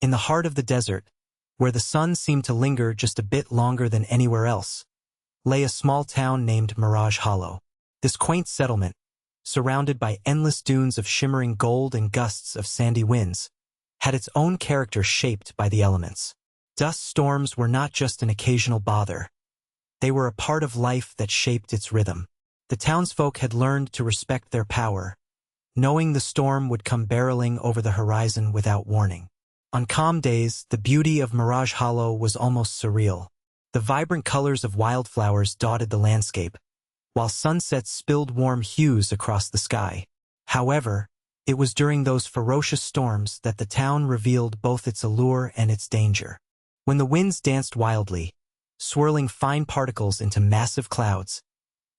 In the heart of the desert, where the sun seemed to linger just a bit longer than anywhere else, lay a small town named Mirage Hollow. This quaint settlement, surrounded by endless dunes of shimmering gold and gusts of sandy winds, had its own character shaped by the elements. Dust storms were not just an occasional bother. They were a part of life that shaped its rhythm. The townsfolk had learned to respect their power, knowing the storm would come barreling over the horizon without warning. On calm days, the beauty of Mirage Hollow was almost surreal. The vibrant colors of wildflowers dotted the landscape, while sunsets spilled warm hues across the sky. However, it was during those ferocious storms that the town revealed both its allure and its danger. When the winds danced wildly, swirling fine particles into massive clouds,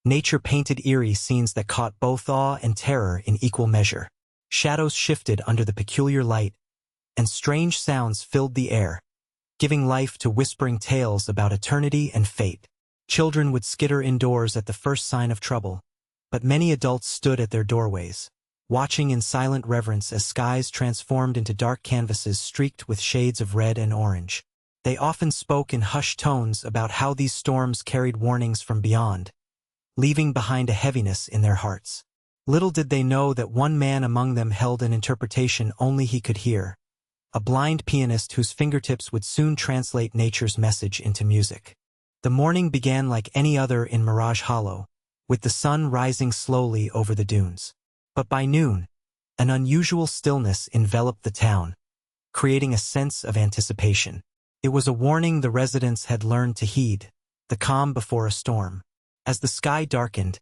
nature painted eerie scenes that caught both awe and terror in equal measure. Shadows shifted under the peculiar light, and strange sounds filled the air, giving life to whispering tales about eternity and fate. Children would skitter indoors at the first sign of trouble, but many adults stood at their doorways, watching in silent reverence as skies transformed into dark canvases streaked with shades of red and orange. They often spoke in hushed tones about how these storms carried warnings from beyond, leaving behind a heaviness in their hearts. Little did they know that one man among them held an interpretation only he could hear, a blind pianist whose fingertips would soon translate nature's message into music. The morning began like any other in Mirage Hollow, with the sun rising slowly over the dunes. But by noon, an unusual stillness enveloped the town, creating a sense of anticipation. It was a warning the residents had learned to heed, the calm before a storm. As the sky darkened,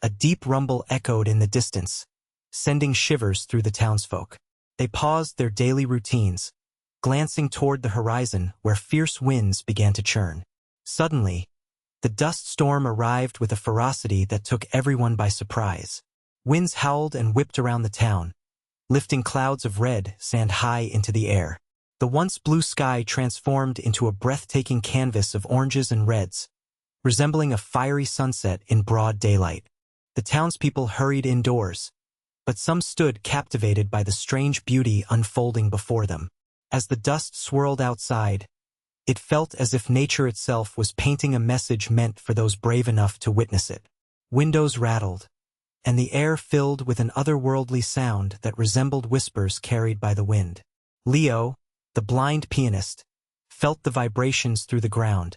a deep rumble echoed in the distance, sending shivers through the townsfolk. They paused their daily routines, glancing toward the horizon where fierce winds began to churn. Suddenly, the dust storm arrived with a ferocity that took everyone by surprise. Winds howled and whipped around the town, lifting clouds of red sand high into the air. The once blue sky transformed into a breathtaking canvas of oranges and reds, resembling a fiery sunset in broad daylight. The townspeople hurried indoors, but some stood captivated by the strange beauty unfolding before them. As the dust swirled outside, it felt as if nature itself was painting a message meant for those brave enough to witness it. Windows rattled, and the air filled with an otherworldly sound that resembled whispers carried by the wind. Leo, the blind pianist, felt the vibrations through the ground,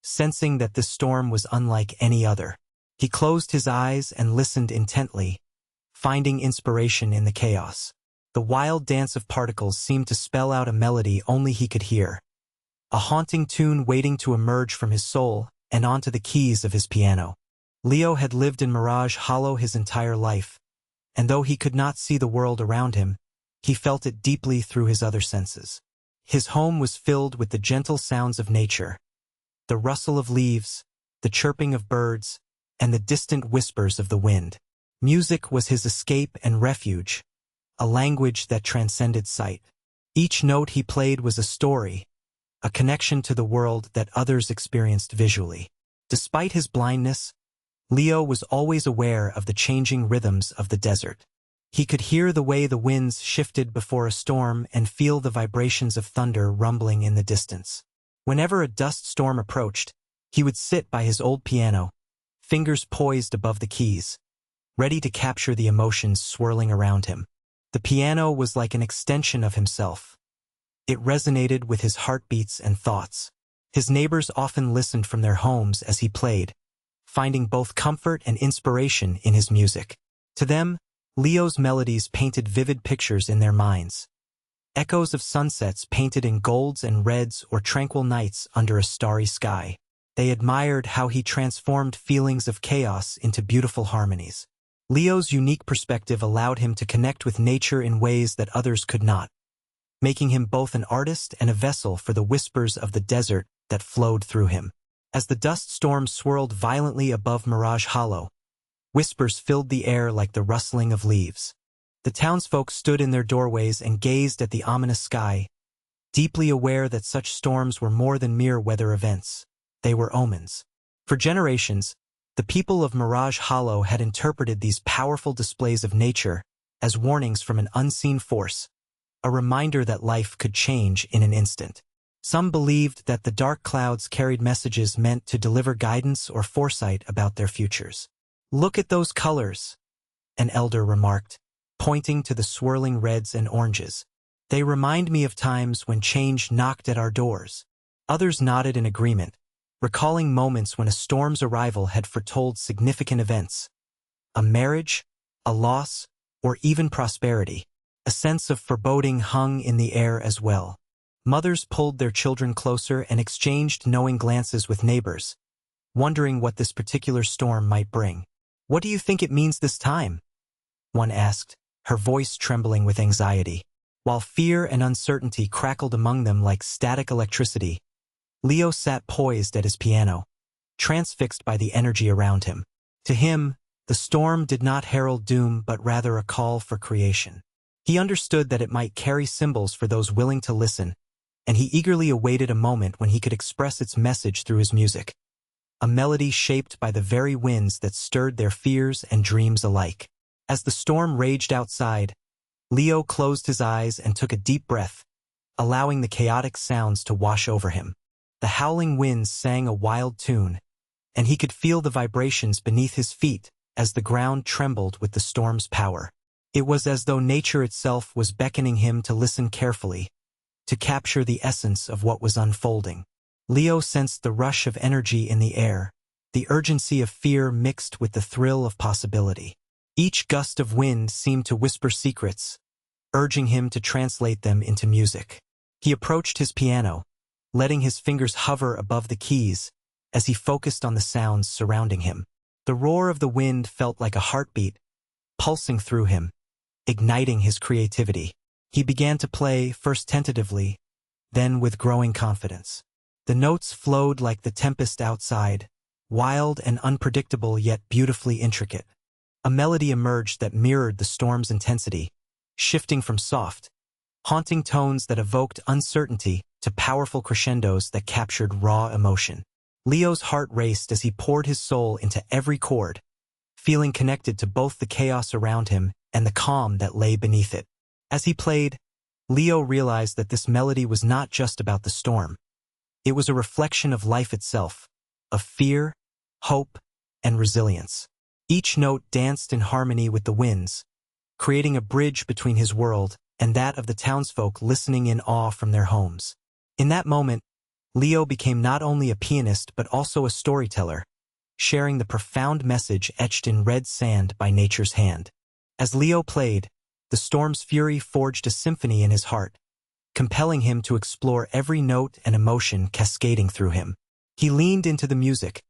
sensing that this storm was unlike any other. He closed his eyes and listened intently, finding inspiration in the chaos. The wild dance of particles seemed to spell out a melody only he could hear, a haunting tune waiting to emerge from his soul and onto the keys of his piano. Leo had lived in Mirage Hollow his entire life, and though he could not see the world around him, he felt it deeply through his other senses. His home was filled with the gentle sounds of nature, the rustle of leaves, the chirping of birds, and the distant whispers of the wind. Music was his escape and refuge, a language that transcended sight. Each note he played was a story, a connection to the world that others experienced visually. Despite his blindness, Leo was always aware of the changing rhythms of the desert. He could hear the way the winds shifted before a storm and feel the vibrations of thunder rumbling in the distance. Whenever a dust storm approached, he would sit by his old piano, fingers poised above the keys, ready to capture the emotions swirling around him. The piano was like an extension of himself. It resonated with his heartbeats and thoughts. His neighbors often listened from their homes as he played, finding both comfort and inspiration in his music. To them, Leo's melodies painted vivid pictures in their minds. Echoes of sunsets painted in golds and reds or tranquil nights under a starry sky. They admired how he transformed feelings of chaos into beautiful harmonies. Leo's unique perspective allowed him to connect with nature in ways that others could not, making him both an artist and a vessel for the whispers of the desert that flowed through him. As the dust storm swirled violently above Mirage Hollow, whispers filled the air like the rustling of leaves. The townsfolk stood in their doorways and gazed at the ominous sky, deeply aware that such storms were more than mere weather events. They were omens. For generations, the people of Mirage Hollow had interpreted these powerful displays of nature as warnings from an unseen force, a reminder that life could change in an instant. Some believed that the dark clouds carried messages meant to deliver guidance or foresight about their futures. "Look at those colors," an elder remarked, pointing to the swirling reds and oranges. "They remind me of times when change knocked at our doors." Others nodded in agreement, recalling moments when a storm's arrival had foretold significant events. A marriage, a loss, or even prosperity. A sense of foreboding hung in the air as well. Mothers pulled their children closer and exchanged knowing glances with neighbors, wondering what this particular storm might bring. "What do you think it means this time?" one asked, her voice trembling with anxiety. While fear and uncertainty crackled among them like static electricity, Leo sat poised at his piano, transfixed by the energy around him. To him, the storm did not herald doom but rather a call for creation. He understood that it might carry symbols for those willing to listen, and he eagerly awaited a moment when he could express its message through his music. A melody shaped by the very winds that stirred their fears and dreams alike. As the storm raged outside, Leo closed his eyes and took a deep breath, allowing the chaotic sounds to wash over him. The howling winds sang a wild tune, and he could feel the vibrations beneath his feet as the ground trembled with the storm's power. It was as though nature itself was beckoning him to listen carefully, to capture the essence of what was unfolding. Leo sensed the rush of energy in the air, the urgency of fear mixed with the thrill of possibility. Each gust of wind seemed to whisper secrets, urging him to translate them into music. He approached his piano, letting his fingers hover above the keys as he focused on the sounds surrounding him. The roar of the wind felt like a heartbeat, pulsing through him, igniting his creativity. He began to play, first tentatively, then with growing confidence. The notes flowed like the tempest outside, wild and unpredictable yet beautifully intricate. A melody emerged that mirrored the storm's intensity, shifting from soft, haunting tones that evoked uncertainty to powerful crescendos that captured raw emotion. Leo's heart raced as he poured his soul into every chord, feeling connected to both the chaos around him and the calm that lay beneath it. As he played, Leo realized that this melody was not just about the storm. It was a reflection of life itself, of fear, hope, and resilience. Each note danced in harmony with the winds, creating a bridge between his world and that of the townsfolk listening in awe from their homes. In that moment, Leo became not only a pianist but also a storyteller, sharing the profound message etched in red sand by nature's hand. As Leo played, the storm's fury forged a symphony in his heart, compelling him to explore every note and emotion cascading through him. He leaned into the music,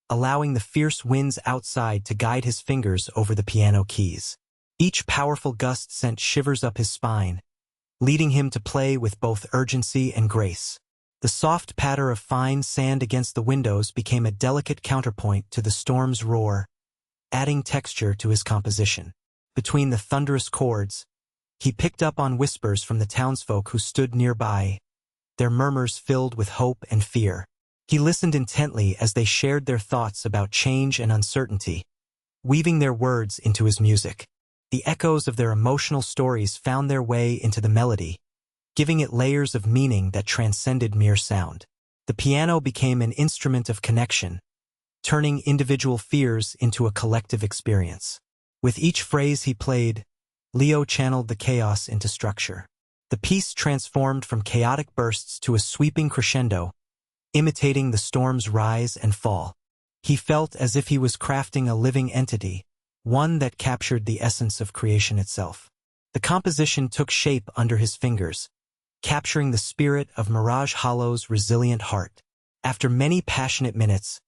allowing the fierce winds outside to guide his fingers over the piano keys. Each powerful gust sent shivers up his spine, leading him to play with both urgency and grace. The soft patter of fine sand against the windows became a delicate counterpoint to the storm's roar, adding texture to his composition. Between the thunderous chords, he picked up on whispers from the townsfolk who stood nearby, their murmurs filled with hope and fear. He listened intently as they shared their thoughts about change and uncertainty, weaving their words into his music. The echoes of their emotional stories found their way into the melody, giving it layers of meaning that transcended mere sound. The piano became an instrument of connection, turning individual fears into a collective experience. With each phrase he played, Leo channeled the chaos into structure. The piece transformed from chaotic bursts to a sweeping crescendo, imitating the storm's rise and fall. He felt as if he was crafting a living entity, one that captured the essence of creation itself. The composition took shape under his fingers, capturing the spirit of Mirage Hollow's resilient heart. After many passionate minutes,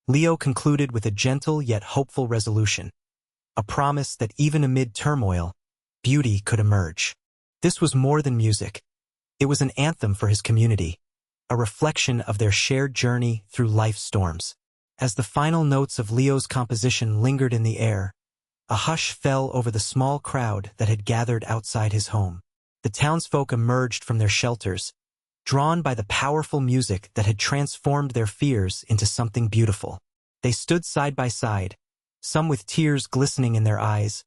Leo concluded with a gentle yet hopeful resolution, a promise that even amid turmoil, beauty could emerge. This was more than music. It was an anthem for his community, a reflection of their shared journey through life's storms. As the final notes of Leo's composition lingered in the air, a hush fell over the small crowd that had gathered outside his home. The townsfolk emerged from their shelters, drawn by the powerful music that had transformed their fears into something beautiful. They stood side by side, some with tears glistening in their eyes,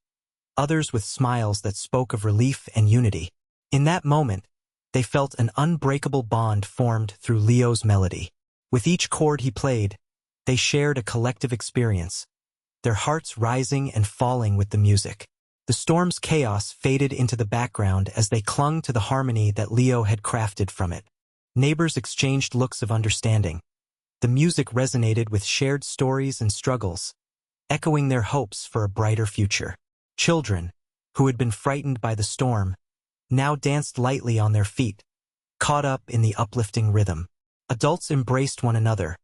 others with smiles that spoke of relief and unity. In that moment, they felt an unbreakable bond formed through Leo's melody. With each chord he played, they shared a collective experience, their hearts rising and falling with the music. The storm's chaos faded into the background as they clung to the harmony that Leo had crafted from it. Neighbors exchanged looks of understanding. The music resonated with shared stories and struggles, echoing their hopes for a brighter future. Children, who had been frightened by the storm, now danced lightly on their feet, caught up in the uplifting rhythm. Adults embraced one another,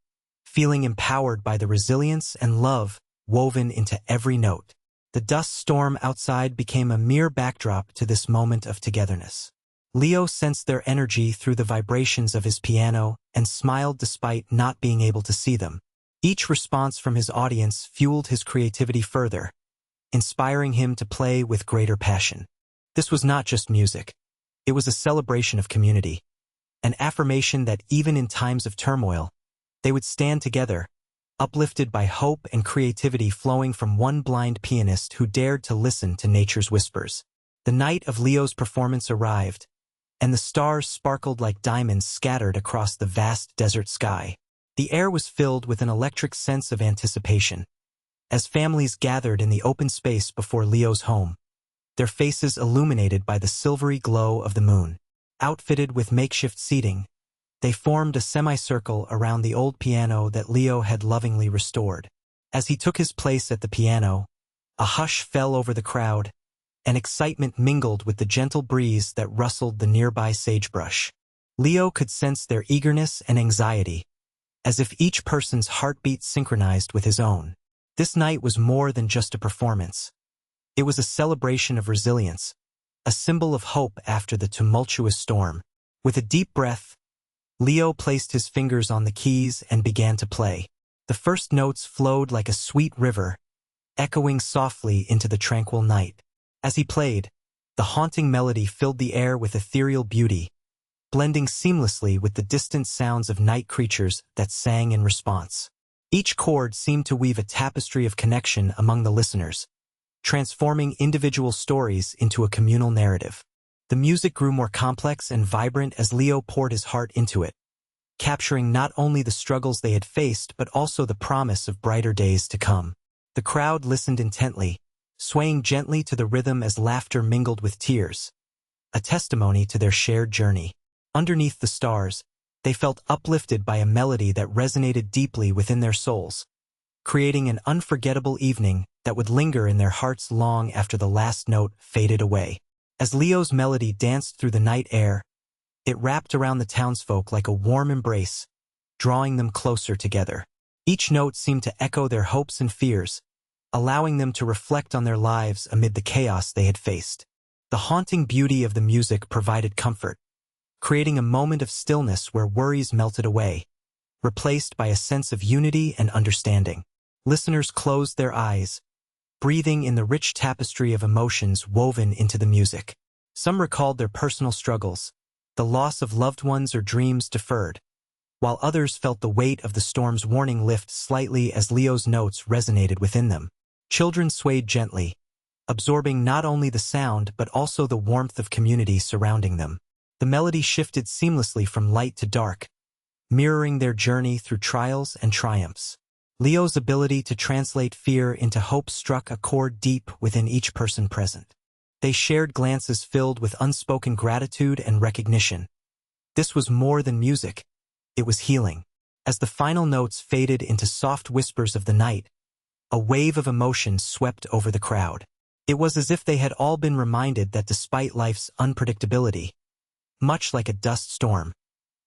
feeling empowered by the resilience and love woven into every note. The dust storm outside became a mere backdrop to this moment of togetherness. Leo sensed their energy through the vibrations of his piano and smiled despite not being able to see them. Each response from his audience fueled his creativity further, inspiring him to play with greater passion. This was not just music. It was a celebration of community, an affirmation that even in times of turmoil, they would stand together, uplifted by hope and creativity flowing from one blind pianist who dared to listen to nature's whispers. The night of Leo's performance arrived, and the stars sparkled like diamonds scattered across the vast desert sky. The air was filled with an electric sense of anticipation, as families gathered in the open space before Leo's home, their faces illuminated by the silvery glow of the moon. Outfitted with makeshift seating, they formed a semicircle around the old piano that Leo had lovingly restored. As he took his place at the piano, a hush fell over the crowd, and excitement mingled with the gentle breeze that rustled the nearby sagebrush. Leo could sense their eagerness and anxiety, as if each person's heartbeat synchronized with his own. This night was more than just a performance. It was a celebration of resilience, a symbol of hope after the tumultuous storm. With a deep breath, Leo placed his fingers on the keys and began to play. The first notes flowed like a sweet river, echoing softly into the tranquil night. As he played, the haunting melody filled the air with ethereal beauty, blending seamlessly with the distant sounds of night creatures that sang in response. Each chord seemed to weave a tapestry of connection among the listeners, transforming individual stories into a communal narrative. The music grew more complex and vibrant as Leo poured his heart into it, capturing not only the struggles they had faced but also the promise of brighter days to come. The crowd listened intently, swaying gently to the rhythm as laughter mingled with tears, a testimony to their shared journey. Underneath the stars, they felt uplifted by a melody that resonated deeply within their souls, creating an unforgettable evening that would linger in their hearts long after the last note faded away. As Leo's melody danced through the night air, it wrapped around the townsfolk like a warm embrace, drawing them closer together. Each note seemed to echo their hopes and fears, allowing them to reflect on their lives amid the chaos they had faced. The haunting beauty of the music provided comfort, creating a moment of stillness where worries melted away, replaced by a sense of unity and understanding. Listeners closed their eyes, breathing in the rich tapestry of emotions woven into the music. Some recalled their personal struggles, the loss of loved ones or dreams deferred, while others felt the weight of the storm's warning lift slightly as Leo's notes resonated within them. Children swayed gently, absorbing not only the sound but also the warmth of community surrounding them. The melody shifted seamlessly from light to dark, mirroring their journey through trials and triumphs. Leo's ability to translate fear into hope struck a chord deep within each person present. They shared glances filled with unspoken gratitude and recognition. This was more than music. It was healing. As the final notes faded into soft whispers of the night, a wave of emotion swept over the crowd. It was as if they had all been reminded that despite life's unpredictability, much like a dust storm,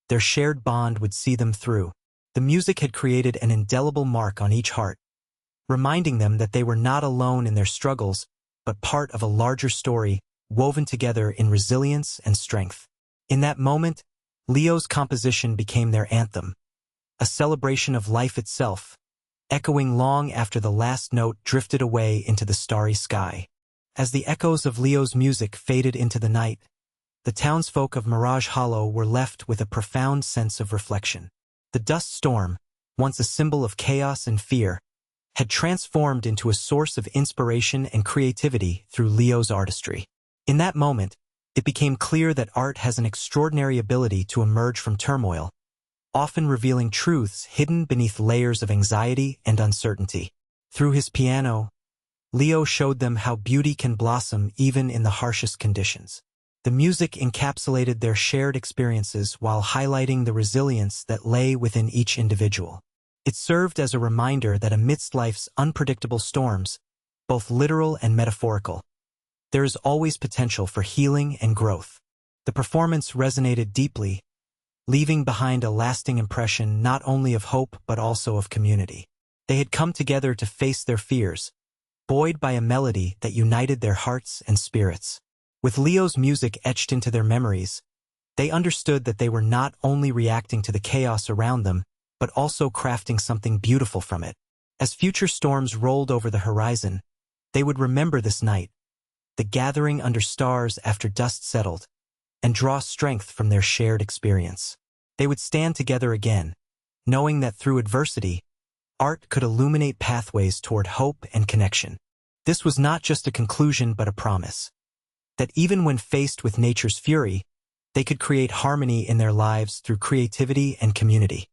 their shared bond would see them through. The music had created an indelible mark on each heart, reminding them that they were not alone in their struggles, but part of a larger story woven together in resilience and strength. In that moment, Leo's composition became their anthem, a celebration of life itself, echoing long after the last note drifted away into the starry sky. As the echoes of Leo's music faded into the night, the townsfolk of Mirage Hollow were left with a profound sense of reflection. The dust storm, once a symbol of chaos and fear, had transformed into a source of inspiration and creativity through Leo's artistry. In that moment, It became clear that art has an extraordinary ability to emerge from turmoil, often revealing truths hidden beneath layers of anxiety and uncertainty. Through his piano, Leo showed them how beauty can blossom even in the harshest conditions. The music encapsulated their shared experiences while highlighting the resilience that lay within each individual. It served as a reminder that amidst life's unpredictable storms, both literal and metaphorical, there is always potential for healing and growth. The performance resonated deeply, leaving behind a lasting impression not only of hope but also of community. They had come together to face their fears, buoyed by a melody that united their hearts and spirits. With Leo's music etched into their memories, they understood that they were not only reacting to the chaos around them, but also crafting something beautiful from it. As future storms rolled over the horizon, they would remember this night, the gathering under stars after dust settled, and draw strength from their shared experience. They would stand together again, knowing that through adversity, art could illuminate pathways toward hope and connection. This was not just a conclusion but a promise, that even when faced with nature's fury, they could create harmony in their lives through creativity and community.